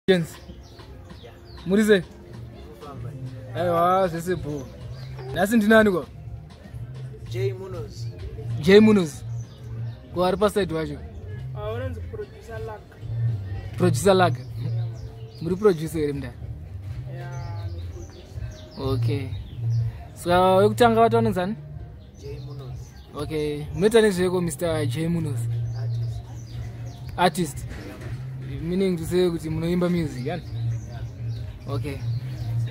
Gents. Murize. Aiwa, zvese bro. Nasi ndinani kwa? Munoz. Munoz. Kwa ari paside wacho. Unonzi producer Laga. Producer Laga. Muri producer ere mndani? Yeah, ni producer. Okay. Saka wekutanga watu wanonzani? Munoz. Okay. Munoita nezveko Mr. Munoz. Artist. Meaning to say kuti munoimba music, yani? Yeah. Okay.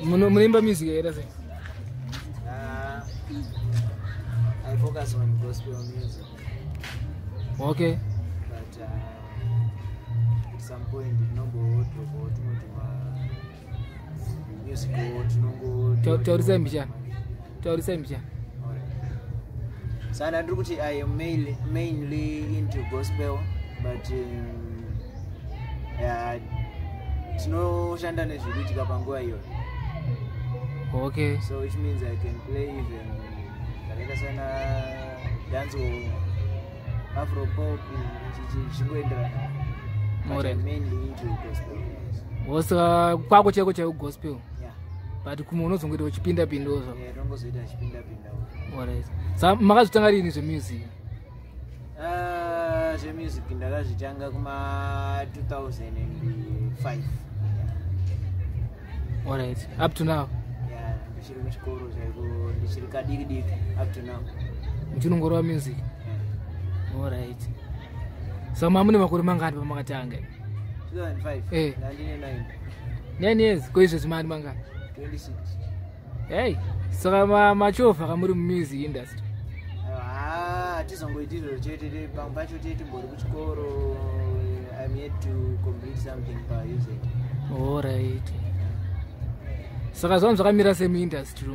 Munoimba music here say? I focus on gospel music. Okay. But at some point it no go to music taurisa mbishana. Taurisa mbishana. So I am mainly into gospel, but tinoshanda nezvikuitika panguva iyo. Okay. So which means I can play even like sana dance or afro pop chingoenderana. But mainly into gospel. Wasa kwako cheko cha gospel. Yeah. But kuma unozongoita uchipinda pindozo. Yeah, ndongozoita chipinda pinda. Alright. Sa makazotanga rini zve music? Zve music ndakazvitanga kuma 2005. Alright. Up to now. Yeah, ndichiri kuchikoro chaiko ndichiri kadiki up to now. Muchinongorwa music. Yeah. Alright. So mamune makore mangani pamakatanga? 2005. Eh. 1999. 9 years. Koizvo zvimani mangani? 26. Hey. Saka machofa kamuri music industry. Tizongoita izvo chete pacho chete mbori kuchikoro. I'm yet to complete something per usage. Alright. Saka zvanhu zvakamira semi-industry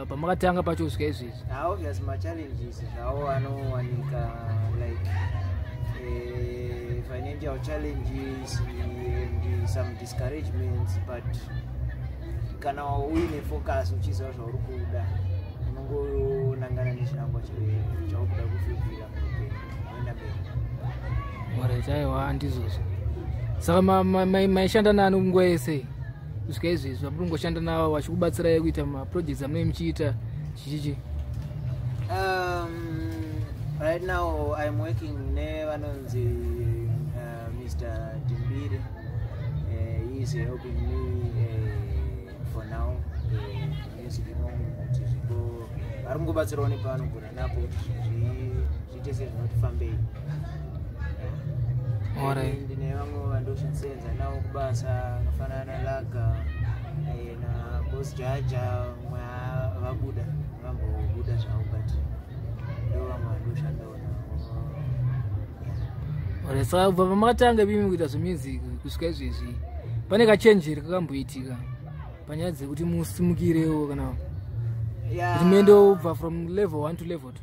pamakatanga pacho kusvika izvezvi? Obviously ma-challenges zvawo anowanika like financial challenges and some discouragements, but kana uine focus uchiziva zvauri kuda unongonangana nechinangwa chaukuda kufilira uenda mberi. Alright, aiwa ndizvozvo. Saka maishanda nani nguva yese kusvika izvezvi muri kungoshanda navo vachikubatsirai kuita maprojects amunenge muchiita chichichi? Right now I'm working nevanonzi Mr. Timbiri. He is helping me for now. Music kuti zvipo vari kungobatsirawo nepaanogona napo zviite sezvinotifambei. Ndine vamwe vandoshandisenza navo kubasa akafanana Laga na boss Jaja vabuda vambobuda zvavo, but ndo vamwe vandoshandawo navo. Saka kubva pamakatanga bimi kuita zvemusic kusvika izvezvi pane kachenjeri kakamboitika panyaya dzekuti musimukirewo kana kuti muendobva from level 1 to level 2?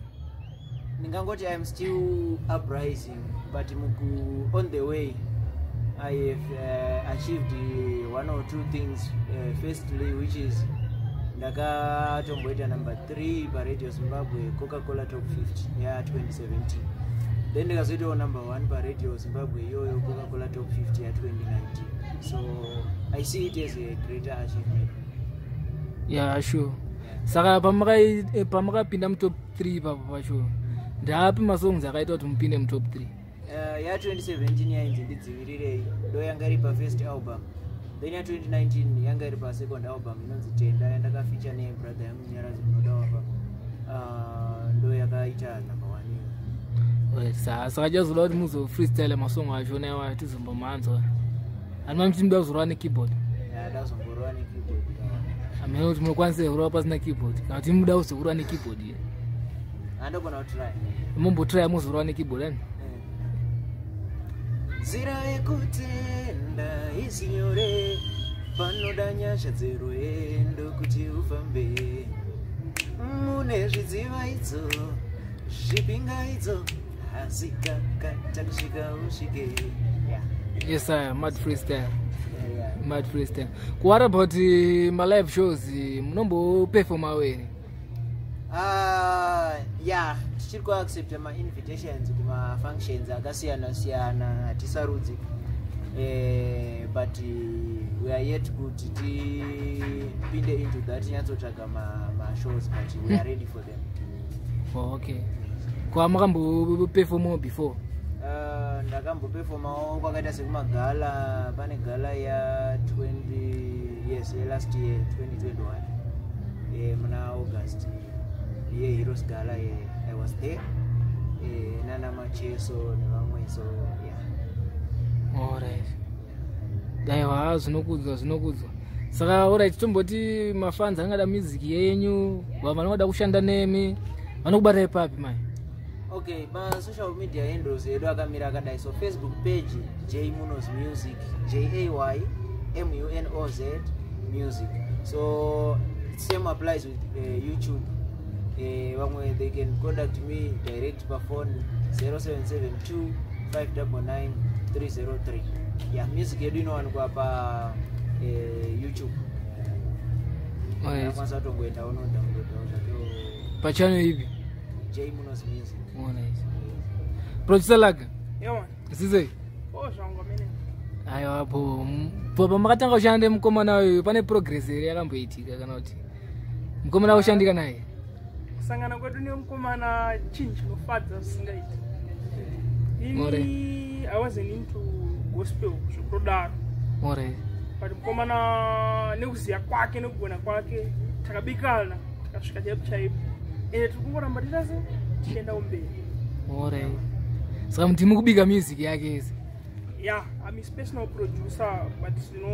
Ndingangoti I'm still uprising, but on the way I have achieved one or two things. Firstly, which is ndakatomboita number 3 paRadio Zimbabwe Coca-Cola Top 50 ya 2017. Then ndikazoitawo number 1 paRadio Zimbabwe iyoyo Coca-Cola Top 50 ya 2019. So I see it as a greater achievement. Yeah, sure. Saka pamakapinda mutop 3 papo pacho ndapi masongs akaita kuti mupinde mutop 3? Ya 2017 yainzi ndidzivirirei ndo yanga iri pafirst album. Then ya 2019 yanga iri pasecond album inonzi Tenda yandakafeature nebrother yangu Nyarazi Munoz. Ndo yakaita number 1. Saka chazoda kuti muzo freestyle masong acho naiwa tizombomanzwa. Ani muchimda kuzorwa nekeyboard? Yeah, ndazomborwa nekeyboard. Amene kuti munokwanisa kurwa pasina keyboard kana kuti muda kuzorwa nekeyboard here? Andogona kutry. Mumbotry muzorwa nekeyboard ani? Nzira yekutenda isinyore panoda nyasha dzero endo kuti ufambe mune zvidziva idzo zvipinga idzo asi kakata kusvika usvike. Yes sir, mad freestyle. Mad freestyle. What about my live shows? Munombo perform away? Yeah, tichiri kuaccept ma invitations kuma functions akasiyana siyana hatisarudzi. but we are yet to pinde into that nyatsotsvaga shows, but we are ready for them. Oh, okay. Kwa makambo perform before? Ndakambo perform kwakaita sekumagala, pane gala ya 20 last year 2021 muna August Heroes Gala. I was there. Nana macheso nevamwe, so yeah. Alright. Daiwa zvinokudzwa. Saka alright, tomboti mafans angada music yenyu, vanoda kushanda nemi, vanokubata ipapi mai? Okay, social media handles edu akamira akadai. So Facebook page J Munoz Music, JAYMUNOZ Music. So same applies with YouTube. They can contact me direct per phone 0772 599 303. Yeah, music edu inowanikwa pa YouTube. Kwanza tongoenda download pa channel ipi? J Munoz Music. Oh, nice. Producer Laga? Yeah. Sizwe? Oh, zvangu mene. Ayo hapo. Baba makatanga ushande mkomana uyu pane progress ere yakamboitika kana kuti mkomana ushandika naye? Kusangana kwedu nemkomana chinhu chinofadza zvisingaiti. I wasn't into gospel zvikudaro. Alright. But mkomana nekuziya kwake nekugona kwake takabikana takasvika chaipo. Tikungoramba titase tichienda umberi. Alright. Saka mutimu kubika music yake ese? Yeah, I'm a personal producer, but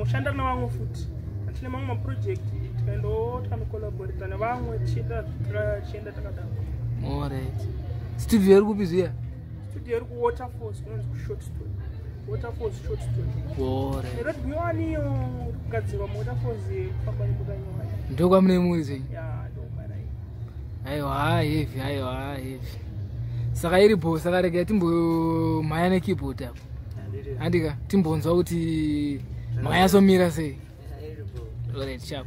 shanda na vamwe futi. Tine mamwe maproject tikanocollaborate nevamwe tichienda takadaro. Alright. Studio iri kupi zviya? Studio iri kuWaterfalls, kunonzi kushort story. Waterfalls short story. Alright. Roddie waniyo kugadzirwa muWaterfalls kufamba nemukanyi. Ndokwa mune muzi? Yeah, ndokwana. Aiwa, heavy. Saka iripo, saka rega timbo maya nekeyboard apo. Andika timbonzwa kuti maya somira sei. Alright, sharp.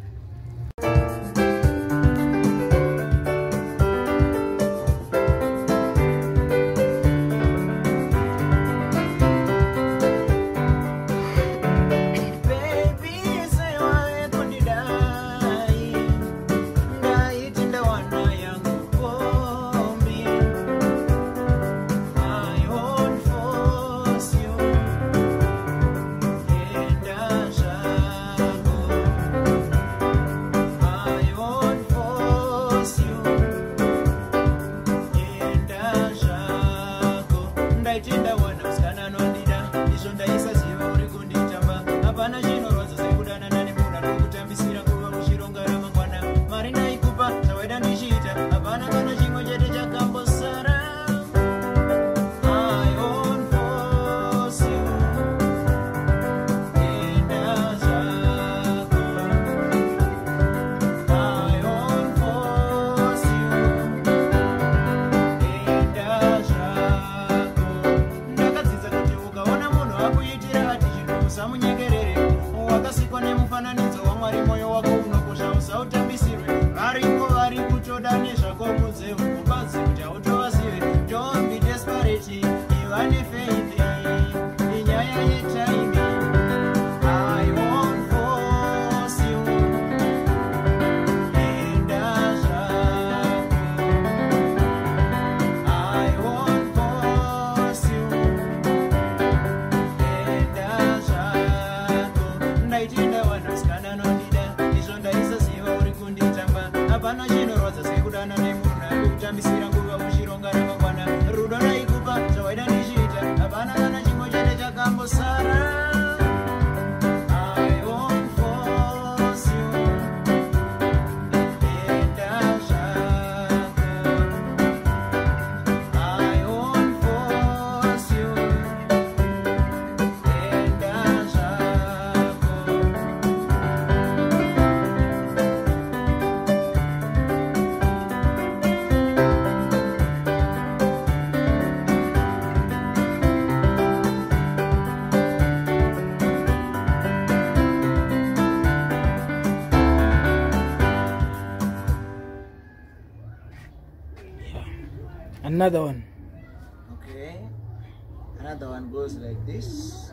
Another one. Okay. Another one goes like this.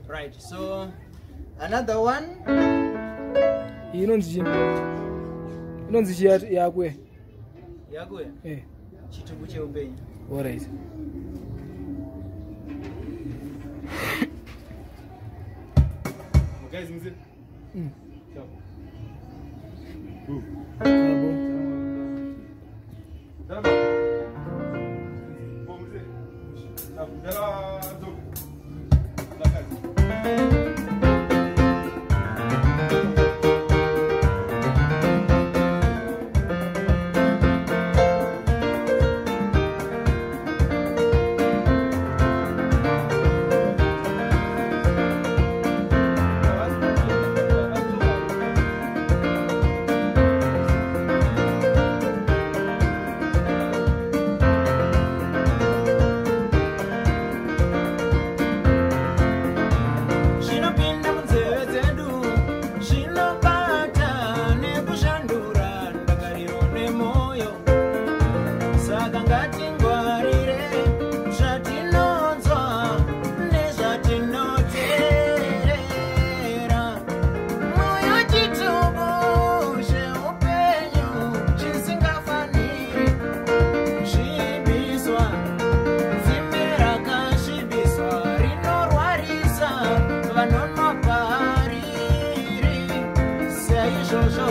Right, so another one. Inonzi yakwe. Yakwe? Eh. Chitubu cheupenyu. Alright. Guys, mzee. Sawa. Daba. Mzee. Daba zo.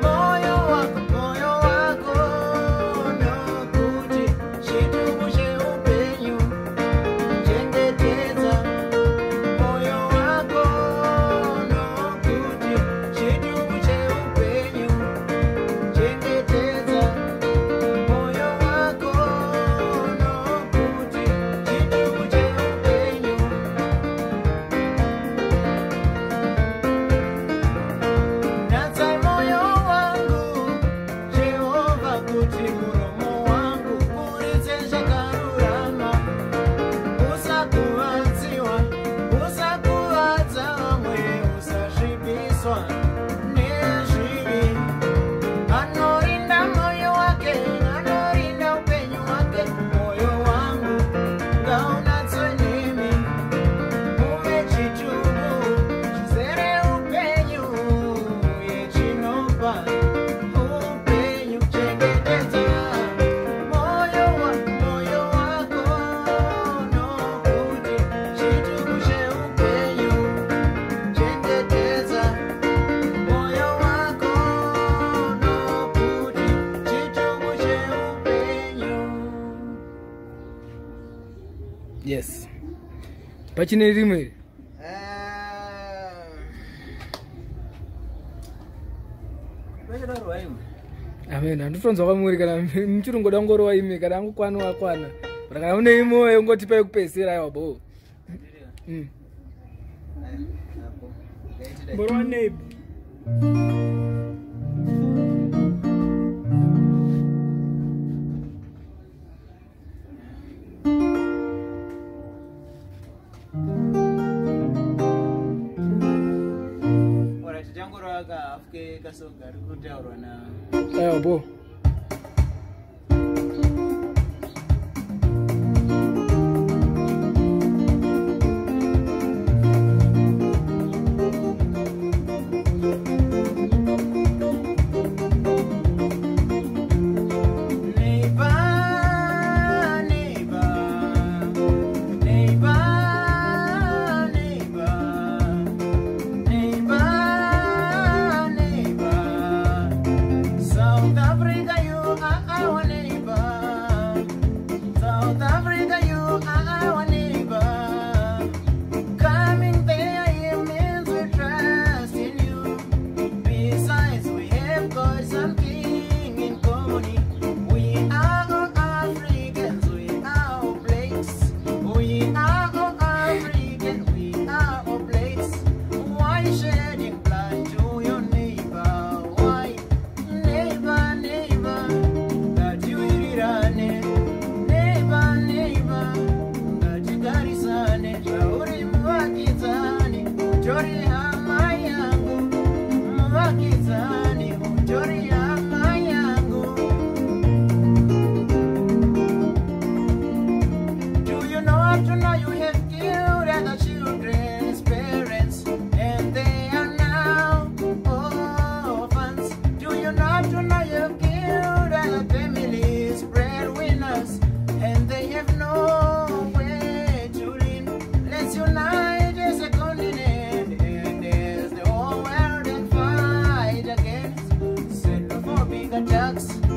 Moyo wako Yes. Pachine rimwe. Amen. Anditonzwa kwamuri kana mchirungu dangoro waime kana angukwana wakwana. Kana une imoyo ngoti pa kupesera yabo. Borwa neighbor. Afke kasoga rikutaurwa na yabo. Ducks.